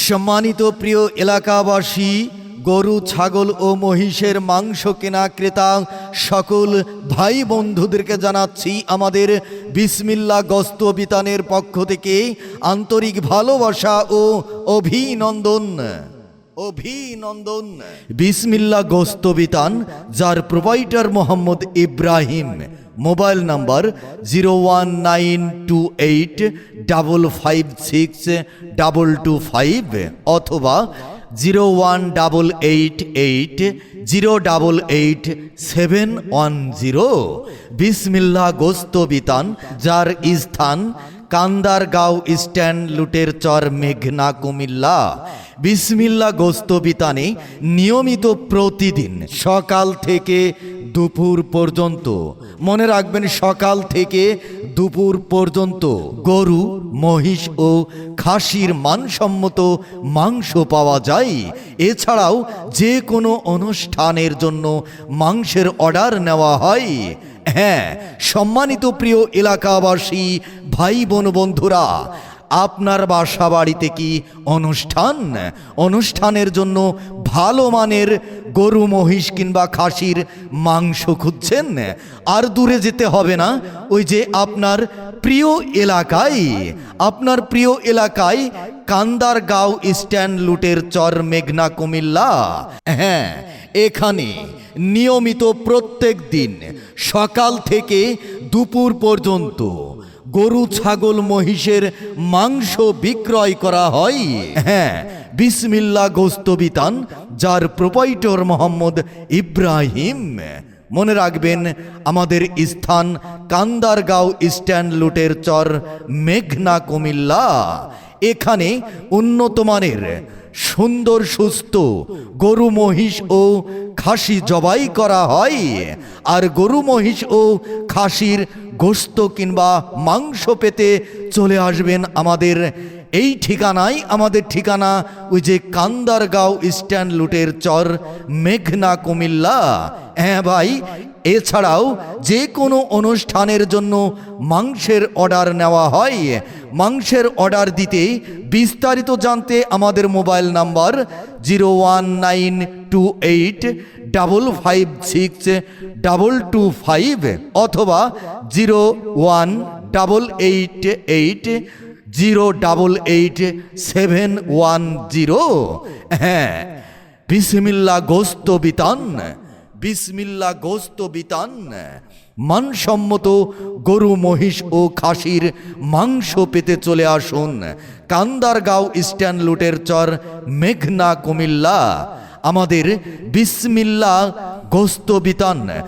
সম্মানিত প্রিয় এলাকাবাসী, গরু, ছাগল ও মহিষের মাংস কেনা ক্রেতা সকল ভাই বন্ধুদেরকে জানাচ্ছি আমাদের বিসমিল্লাহ গোশত বিতানের পক্ষ থেকে আন্তরিক ভালোবাসা ও অভিনন্দন। বিসমিল্লাহ গোশত বিতান, যার provider Mohammad Ibrahim. Mobile number 01928556225 অথবা 01888088710। বিসমিল্লাহ গোশত বিতান, যার স্থান কান্দারগাঁও স্ট্যান্ড, লুটের চর, মেঘনা, কুমিল্লা। বিসমিল্লাহ গোশত বিতানে নিয়মিত প্রতিদিন সকাল থেকে দুপুর পর্যন্ত, মনে রাখবেন সকাল থেকে দুপুর পর্যন্ত গরু, মহিষ ও খাসির মানসম্মত মাংস পাওয়া যায়। এছাড়াও যে কোনো অনুষ্ঠানের জন্য মাংসের অর্ডার নেওয়া হয়। হ্যাঁ, সম্মানিত প্রিয় এলাকাবাসী, ভাই বোন বন্ধুরা, আপনার বাসা বাড়িতে কি অনুষ্ঠানের জন্য ভালো মানের গরু, মহিষ কিংবা খাসির মাংস খুঁজছেন? আর দূরে যেতে হবে না, ওই যে আপনার প্রিয় এলাকায় কান্দারগাঁও স্ট্যান্ড, লুটের চর, মেঘনা, কুমিল্লা। হ্যাঁ, এখানে নিয়মিত প্রত্যেক দিন সকাল থেকে দুপুর পর্যন্ত গরু, ছাগল, মহিষের মাংস বিক্রয় করা হয়। হ্যাঁ, বিসমিল্লাহ গোশত বিতান, যার প্রোপাইটর মোহাম্মদ ইব্রাহিম। মনে রাখবেন আমাদের স্থান কান্দারগাঁও স্ট্যান্ড, লুটের চর, মেঘনা, কুমিল্লা। এখানে উন্নত মানের সুন্দর সুস্থ গরু, মহিষ ও খাসি জবাই করা হয়। আর গরু, মহিষ ও খাসির গোশত কিংবা মাংস পেতে চলে আসবেন আমাদের এই ঠিকানায়। আমাদের ঠিকানা ওই যে কান্দারগাঁও স্ট্যান্ড, লুটের চর, মেঘনা, কুমিল্লা। হ্যাঁ ভাই, এছাড়াও যে কোনো অনুষ্ঠানের জন্য মাংসের অর্ডার নেওয়া হয়। মাংসের অর্ডার দিতে, বিস্তারিত জানতে আমাদের মোবাইল নাম্বার 01928562225 অথবা 01888088710। হ্যাঁ, বিসমিল্লাহ গোশত বিতান, বিসমিল্লাহ গোশত বিতান। মানসম্মত গরু, মহিষ ও খাসির মাংস পেতে চলে আসুন কান্দারগাঁও স্ট্যান্ড, লুটের চর, মেঘনা, কুমিল্লা। আমাদের বিসমিল্লাহ গোশত বিতান।